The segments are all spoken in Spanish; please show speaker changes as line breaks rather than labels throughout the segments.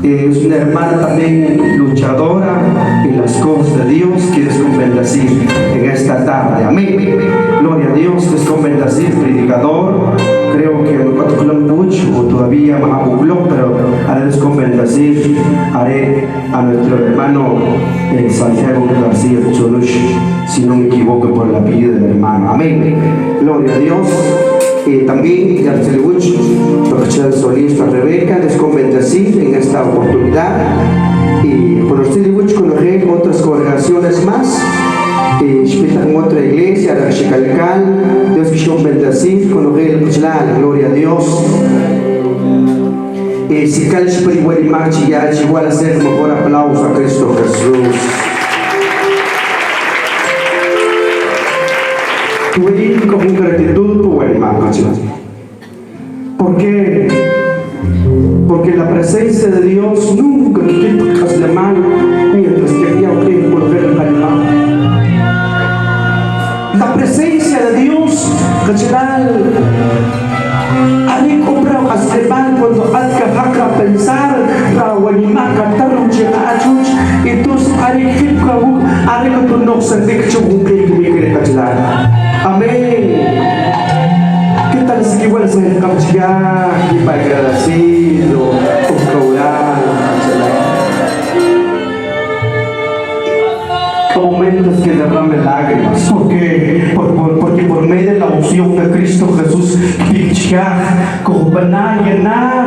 Es una hermana también luchadora en las cosas de Dios. Quieres bendecir en esta tarde. Amén. Gloria a Dios. Quieres bendecir, predicador. Creo que mucho o todavía más blog, pero haré bendecir. Haré a nuestro hermano Santiago García Cholush, si no me equivoco por el apellido del hermano. Amén. Gloria a Dios. También el solista Rebeca les bendecir en esta oportunidad y por ustedes conocer otras congregaciones más en otra iglesia de Chicalcal. Dios quiso bendecir conocer el Puchlán. Gloria a Dios. Si cal igual marcha ya igual a hacer mejor aplauso a Cristo Jesús. Tuve con gratitud por el marcha. ¿Por qué? Porque la presencia de Dios nunca quitas la mano mientras que había que volver a calmar. La presencia de Dios, haré comprar a Esteban cuando alca a pensar, Rawanima cantar un chelachuch, entonces haré que tu no se deje un que amén. ¿Qué tal si igual se me captura y para agradecido, con caular? Momentos que derramen lágrimas. ¿Por qué? Porque por medio de la unción de Cristo Jesús, como van a llenar.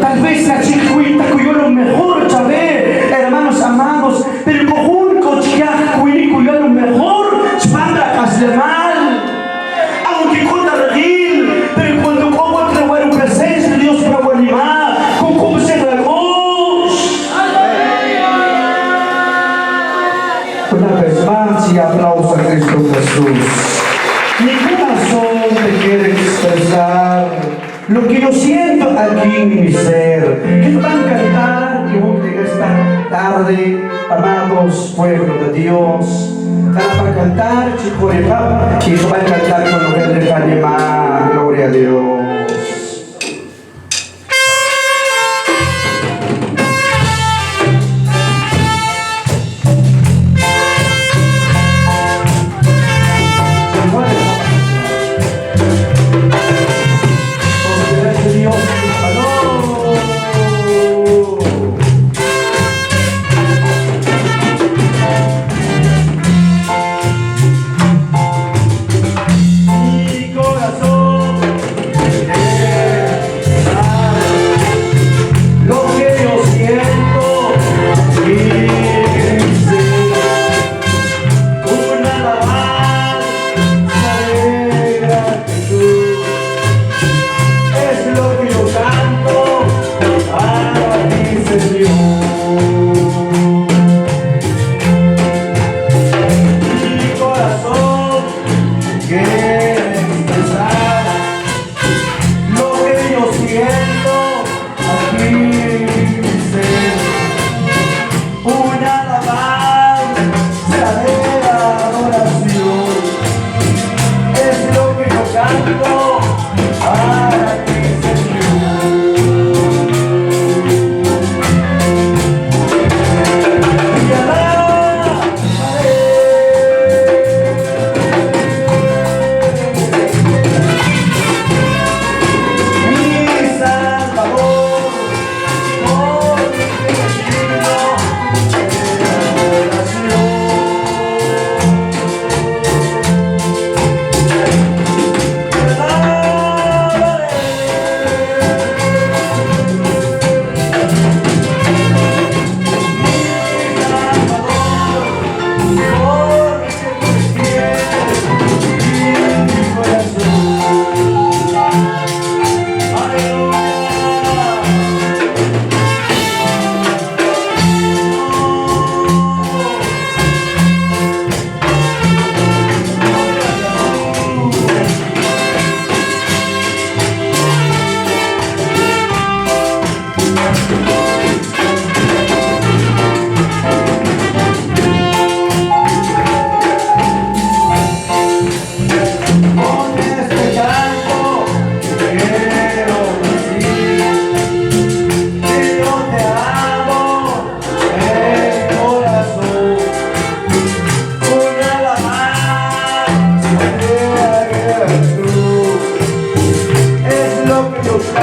Tal vez la chiquita cuyo lo mejor, ¿sabes? Hermanos amados, pero cojún cochia cuyo lo mejor, spanda caslemal, aunque con regil, pero cuando como trabajar en presencia de Dios para animar, con cómo se regos. Una vez más y aplauso a Cristo Jesús. Mi corazón te quiere expresar lo que yo siento aquí en mi ser. Que van a cantar que esta tarde, amados pueblo de Dios, para cantar chicorepa y van a cantar con lo que le animar. Gloria a Dios.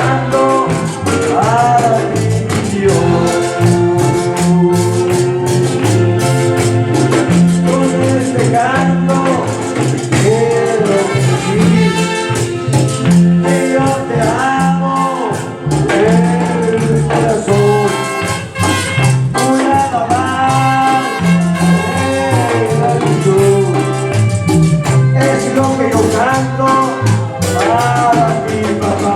canto para ti, Dios. Con este canto quiero decir que yo te amo en el corazón. Una mamá de gratitud es lo que yo canto para mi papá.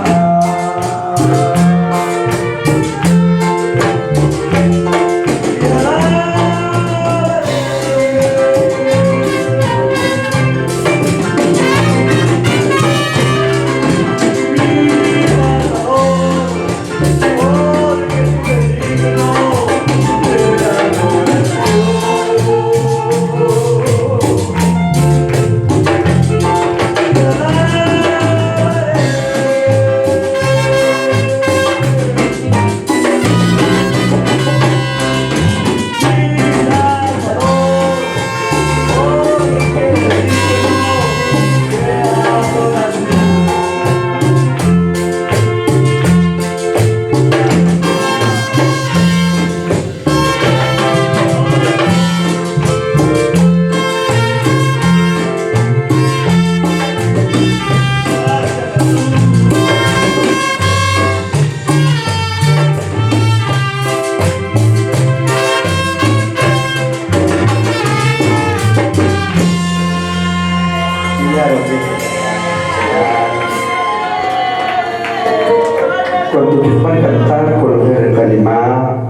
Cuando kita cantar con el calimá,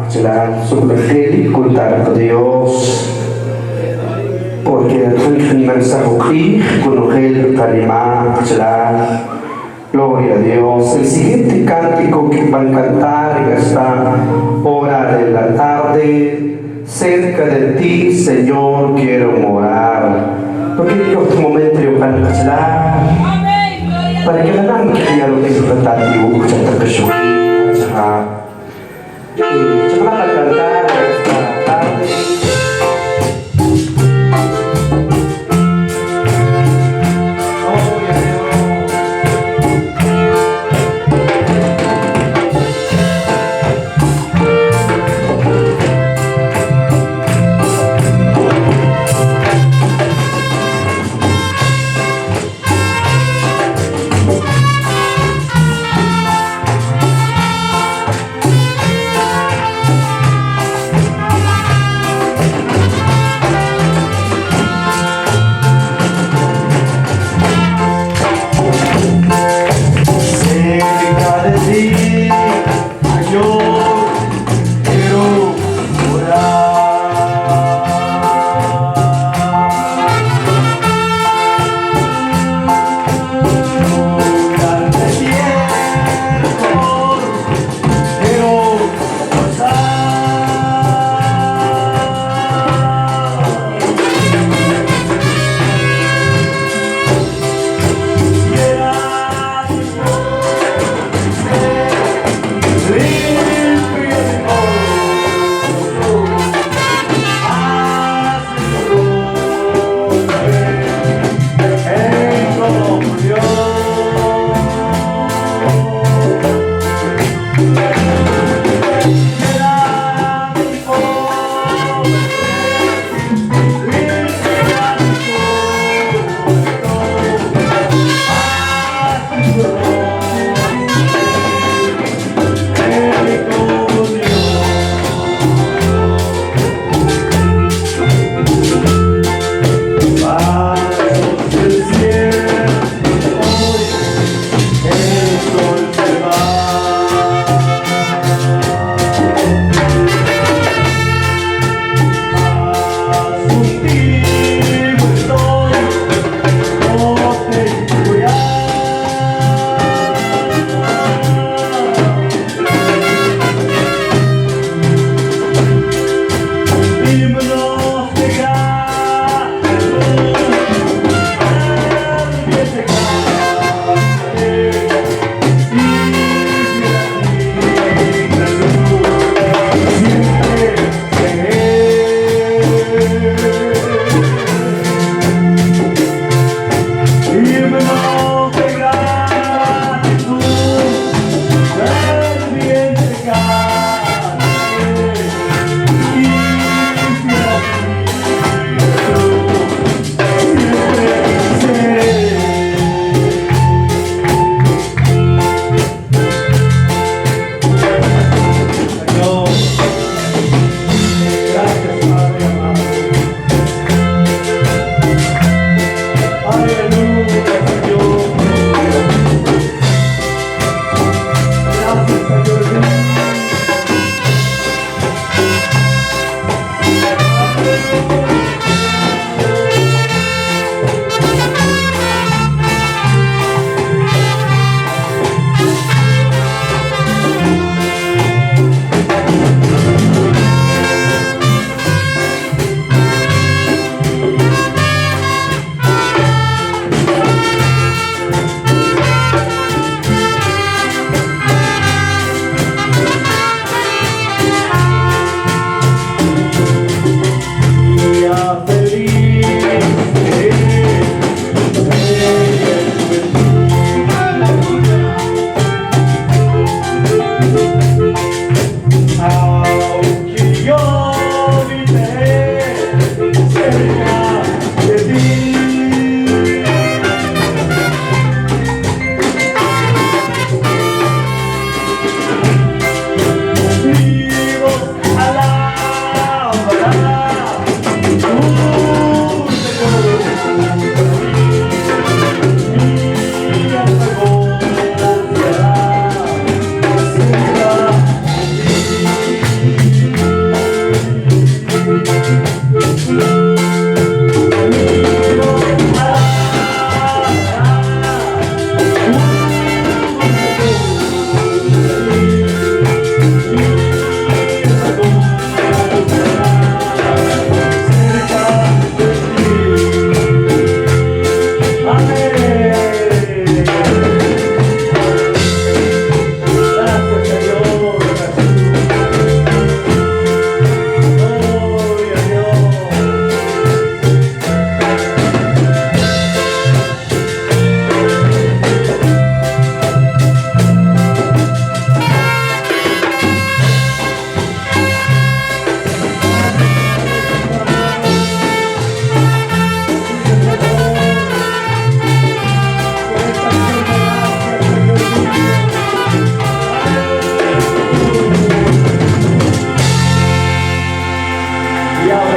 será sobre contar con Dios, porque el mensaje con el calimá será gloria a Dios. El siguiente cántico que van a cantar en esta hora de la tarde, cerca de ti, Señor, quiero morar. Porque en este momento yo van a cantar para que la nang kaya lo tayo kantati o sa tagasyon at saka nakakanta sa tarde.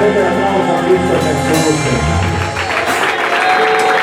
Fuerte el aplauso a Cristo Jesús.